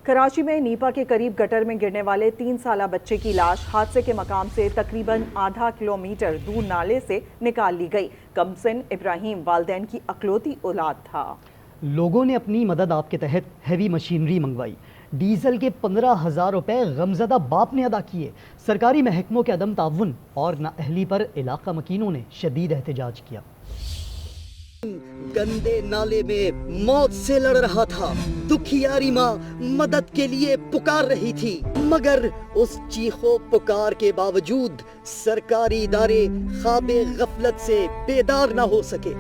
कराची में नीपा के करीब गटर में गिरने वाले 3 साला बच्चे की लाश हादसे के मकाम से तकरीबन आधा किलोमीटर दूर नाले से निकाल ली गई। कमसिन इब्राहिम वालिदैन की अकलौती औलाद था। लोगों ने अपनी मदद आपके तहत हैवी मशीनरी मंगवाई। डीजल के 15,000 रुपए गमजदा बाप ने अदा किए। सरकारी महकमों के अदम ताउन और नाअहली पर इलाका मकीनों ने शदीद एहतजाज किया। गंदे नाले में मौत से लड़ रहा था। दुखियारी माँ मदद के लिए पुकार रही थी, मगर उस चीखों पुकार के बावजूद सरकारी इदारे ख्वाबे गफलत से बेदार न हो सके।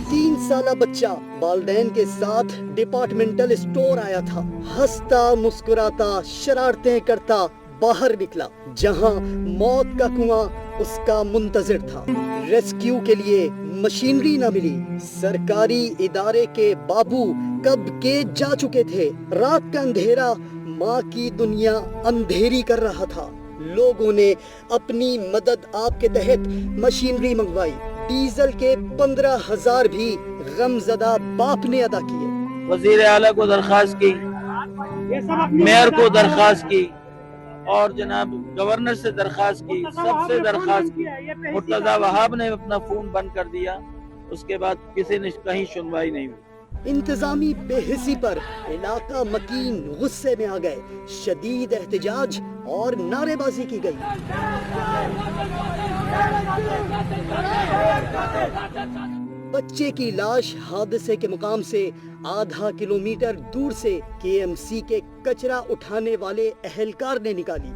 3 साला बच्चा वालिदैन के साथ डिपार्टमेंटल स्टोर आया था। हंसता मुस्कुराता शरारतें करता बाहर निकला, जहां मौत का कुआं उसका मुंतजिर था। रेस्क्यू के लिए मशीनरी न मिली। सरकारी इदारे के बाबू कब के जा चुके थे। रात का अंधेरा माँ की दुनिया अंधेरी कर रहा था। लोगों ने अपनी मदद आपके तहत मशीनरी मंगवाई। डीजल के 15,000 भी गमजदा बाप ने अदा किए। वजीर आला को दरखास्त की, मेयर को दरखास्त की और जनाब गवर्नर से दरखास्त की, सबसे दरखास्त की। मुर्तजा वहाब ने अपना फोन बंद कर दिया। उसके बाद किसी ने कहीं सुनवाई नहीं हुई। इंतजामी बेहिसी पर इलाका मकीन गुस्से में आ गए। शदीद एहतजाज और नारेबाजी की गई। बच्चे की लाश हादसे के मुकाम से आधा किलोमीटर दूर से केएमसी के कचरा उठाने वाले अहलकार ने निकाली।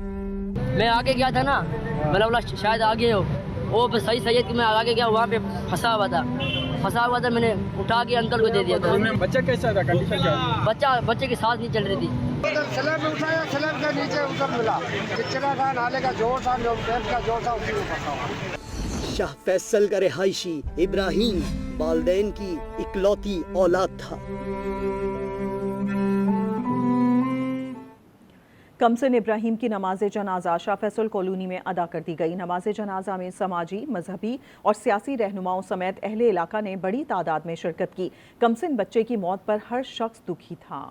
मैं आगे गया था ना, मैंने बोला शायद आगे हो। वो सही सैयद मैं आगे गया, वहाँ पे फंसा हुआ था। मैंने उठा के अंकल को दे दिया था। बच्चा कैसा था, कंडीशन क्या? बच्चे की सांस नहीं चल रही थी। स्लैब में उठाया, स्लैब के नीचे उतर मिला। चिचरा था, नाले का जोर था, का जोर था, उसी में फंसा हुआ। शाह फैसल का रिहायशी इब्राहिम वालिदैन की इकलौती औलाद था। कमसिन इब्राहिम की नमाज जनाजा शाह फैसल कॉलोनी में अदा कर दी गई। नमाज जनाजा में समाजी, मजहबी और सियासी रहनुमाओं समेत अहले इलाका ने बड़ी तादाद में शिरकत की। कमसिन बच्चे की मौत पर हर शख्स दुखी था।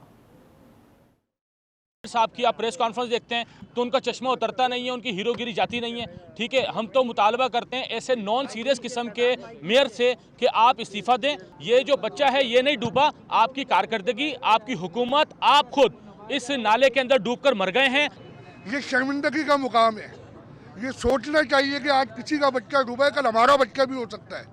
साहब की आप प्रेस कॉन्फ्रेंस देखते हैं तो उनका चश्मा उतरता नहीं है, उनकी हीरोगिरी जाती नहीं है। ठीक है, हम तो मुतालबा करते हैं ऐसे नॉन सीरियस किस्म के मेयर से कि आप इस्तीफा दें। ये जो बच्चा है ये नहीं डूबा, आपकी कारकर्दगी, आपकी हुकूमत, आप खुद इस नाले के अंदर डूबकर मर गए हैं। ये शर्मिंदगी का मुकाम है। ये सोचना चाहिए कि आज किसी का बच्चा डूबा है, कल हमारा बच्चा भी हो सकता है।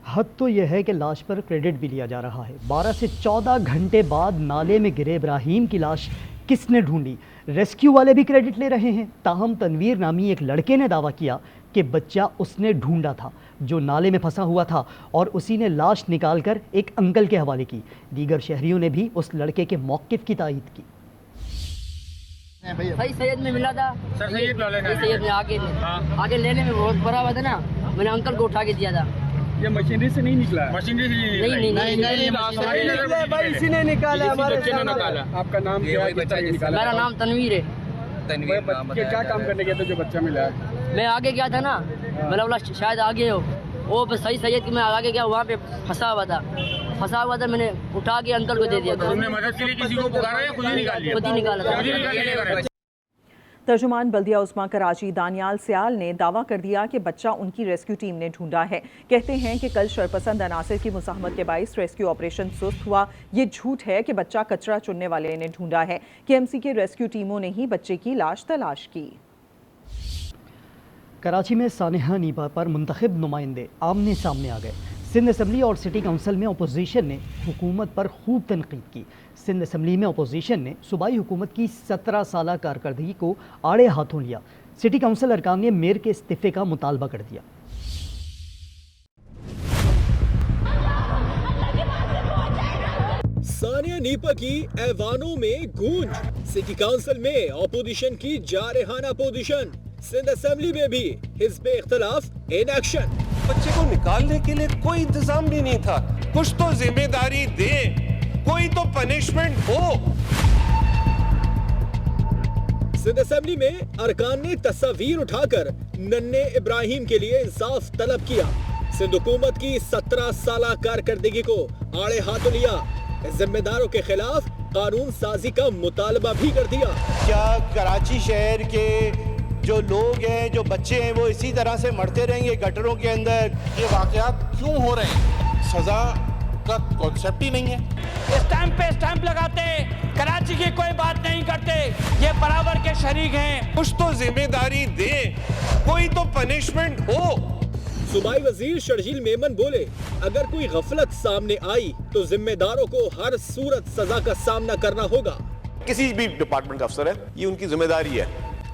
हद तो यह है कि लाश पर क्रेडिट भी लिया जा रहा है। 12 से 14 घंटे बाद नाले में गिरे इब्राहिम की लाश किसने ढूंढी, रेस्क्यू वाले भी क्रेडिट ले रहे हैं। ताहम तनवीर नामी एक लड़के ने दावा किया कि बच्चा उसने ढूंढा था जो नाले में फंसा हुआ था, और उसी ने लाश निकालकर एक अंकल के हवाले की। दीगर शहरियों ने भी उस लड़के के मौक़िफ़ की तायीद की। सही सैयद में मिला था। सैयद में आगे लेने में बहुत बड़ा हुआ था ना, मैंने अंकल को उठा के दिया था। ये मशीनरी से नहीं निकला है? नहीं, भाई इसी ने निकाला, हमारे बच्चे ने निकाला। आपका नाम क्या है? मेरा नाम तनवीर है। क्या काम करने गया था जो बच्चा मिला है? मैं आगे गया था ना, मैंने बोला शायद आगे हो। वो सही सैयद मैं आगे गया, वहाँ पे फंसा हुआ था। मैंने उठा के अंकल को दे दिया था। मदद के लिए किसी को पुकारा या खुद ही निकाला था। तर्जुमान बल्दिया उस्मा कराची दानियाल सियाल ने दावा कर दिया कि बच्चा उनकी रेस्क्यू टीम ने ढूंढा है। कहते हैं कि कल शरपसंद अनासिर की मुसाहमत के बाइस रेस्क्यू ऑपरेशन सुस्त हुआ। ये झूठ है कि बच्चा कचरा चुनने वाले ने ढूंढा है। केएमसी के रेस्क्यू टीमों ने ही बच्चे की लाश तलाश की। कराची में सानिहा नीपा पर मुंतखब नुमाइंदे आमने सामने आ गए। सिंध असम्बली और सिटी काउंसिल में अपोजिशन ने हुकूमत पर खूब तनकीद की। सिंध असम्बली में अपोजिशन ने सूबाई हुकूमत की 17 साला कारकर्दगी को आड़े हाथों लिया। सिटी काउंसिल अरकान ने मेयर के इस्तीफे का मुतालबा कर दिया। सानिया नीपा की ऐवानों में गूंज। सिटी काउंसिल में अपोजिशन की जारहाना अपोजिशन। सिंध असेंबली में भी हिज़्ब इख्तिलाफ इन एक्शन। बच्चे को निकालने के लिए कोई इंतजाम भी नहीं था। कुछ तो जिम्मेदारी दे, कोई तो पनिशमेंट हो। सिंध असेंबली में अरकान ने तस्वीर उठाकर नन्हे इब्राहिम के लिए इंसाफ तलब किया। सिंध हुकूमत की 17 साला कारकर्दगी को आड़े हाथों लिया। जिम्मेदारों के खिलाफ कानून साजी का मुतालबा भी कर दिया। क्या कराची शहर के जो लोग हैं, जो बच्चे हैं, वो इसी तरह से मरते रहेंगे गटरों के अंदर? ये वाकयात क्यों हो रहे हैं? सजा का कॉन्सेप्ट ही नहीं है। स्टैंप पे स्टैंप लगाते, कराची की कोई बात नहीं करते, ये बराबर के शरीक हैं। कुछ तो जिम्मेदारी दे, कोई तो पनिशमेंट हो। सूबाई वजीर शर्जील मेमन बोले, अगर कोई गफलत सामने आई तो जिम्मेदारों को हर सूरत सजा का सामना करना होगा। किसी भी डिपार्टमेंट का अफसर है, ये उनकी जिम्मेदारी है।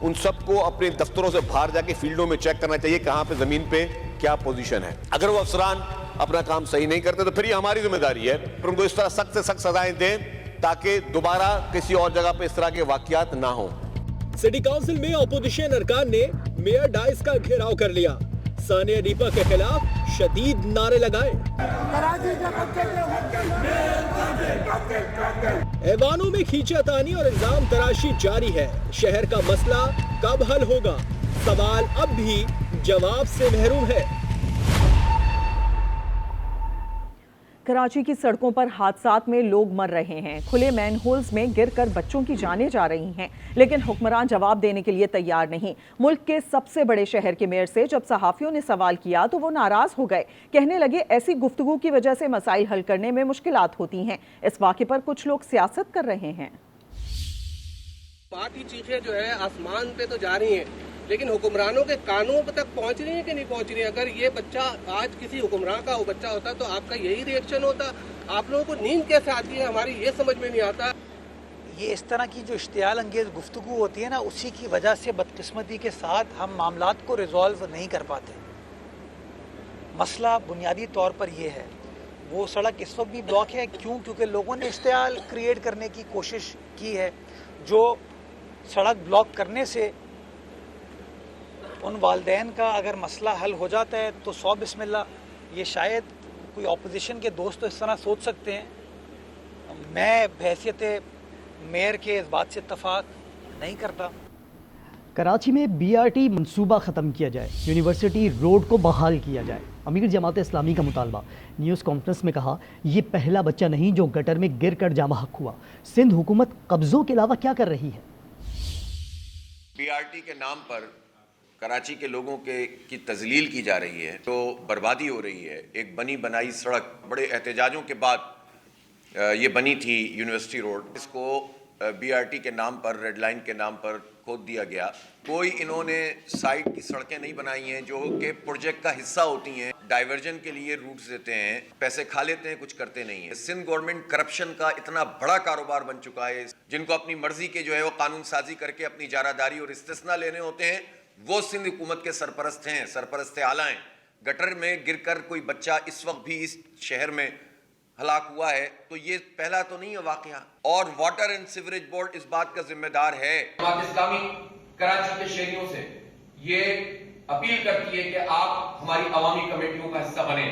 उन सबको अपने दफ्तरों से बाहर जाके फील्डों में चेक करना चाहिए कहां पे जमीन पे क्या पोजीशन है। अगर वो अफसरान अपना काम सही नहीं करते तो फिर ये हमारी जिम्मेदारी है फिर उनको इस तरह सख्त से सख्त सजाएं दें ताकि दोबारा किसी और जगह पे इस तरह के वाकयात ना हो। सिटी काउंसिल में ऑपोजिशन अरकान ने मेयर डाइस का घेराव कर लिया। सानिया नीपा के खिलाफ शदीद नारे लगाए। ऐवानों में खींचातानी और इल्जाम तराशी जारी है। शहर का मसला कब हल होगा? सवाल अब भी जवाब से महरूम है। कराची की सड़कों पर हादसात में लोग मर रहे हैं। खुले मैनहोल्स में गिरकर बच्चों की जानें जा रही हैं, लेकिन हुक्मरान जवाब देने के लिए तैयार नहीं। मुल्क के सबसे बड़े शहर के मेयर से जब सहाफियों ने सवाल किया तो वो नाराज हो गए। कहने लगे ऐसी गुफ्तगू की वजह से मसाइल हल करने में मुश्किलात होती हैं। इस वाक़े पर कुछ लोग सियासत कर रहे हैं। बात की चीखें जो है आसमान पे तो जा रही हैं, लेकिन हुक्मरानों के कानों तक पहुंच रही है कि नहीं पहुंच रही है? अगर ये बच्चा आज किसी हुक्मरान का वो बच्चा होता तो आपका यही रिएक्शन होता? आप लोगों को नींद कैसे आती है हमारी, ये समझ में नहीं आता। ये इस तरह की जो इश्तियाल अंगेज गुफ्तगू होती है ना, उसी की वजह से बदकिस्मती के साथ हम मामलात को रिजॉल्व नहीं कर पाते। मसला बुनियादी तौर पर यह है, वो सड़क इस वक्त भी ब्लॉक है। क्यों? क्योंकि लोगों ने इश्तियाल क्रिएट करने की कोशिश की है। जो सड़क ब्लॉक करने से उन वालदैन का अगर मसला हल हो जाता है तो 100 बिस्मिल्लाह। ये शायद कोई ऑपोजिशन के दोस्त तो इस तरह सोच सकते हैं। मैं बहैसियत मेयर के इस बात से इत्तफाक नहीं करता। कराची में BRT मंसूबा ख़त्म किया जाए, यूनिवर्सिटी रोड को बहाल किया जाए। अमीर जमात इस्लामी का मुतालबा। न्यूज़ कॉन्फ्रेंस में कहा, ये पहला बच्चा नहीं जो गटर में गिर कर जामा हक हुआ। सिंध हुकूमत कब्ज़ों के अलावा क्या कर रही है? BRT के नाम पर कराची के लोगों की तजलील की जा रही है, तो बर्बादी हो रही है। एक बनी बनाई सड़क बड़े एहतजाजों के बाद ये बनी थी यूनिवर्सिटी रोड, इसको BRT के नाम पर, रेड लाइन के नाम पर खोद दिया गया। कोई इन्होंने साइड की सड़कें नहीं बनाई हैं जो कि प्रोजेक्ट का हिस्सा होती हैं। डाइवर्जन के लिए रूट्स देते हैं, पैसे खा लेते हैं, कुछ करते नहीं है। सिंध गवर्नमेंट करप्शन का इतना बड़ा कारोबार बन चुका है, जिनको अपनी मर्जी के जो है वो कानून साजी करके अपनी जारादारी और इस्तिस्ना लेने होते हैं, वो सिंध हुकूमत के सरपरस्त हैं, सरपरस्त आला हैं। गटर में गिरकर कोई बच्चा इस वक्त भी इस शहर में हलाक हुआ है, तो ये पहला तो नहीं है वाकया। और वाटर एंड सीवरेज बोर्ड इस बात का जिम्मेदार है। जमात इस्लामी कराची के शहरियों से ये अपील करती है कि आप हमारी अवामी कमेटियों का हिस्सा बने।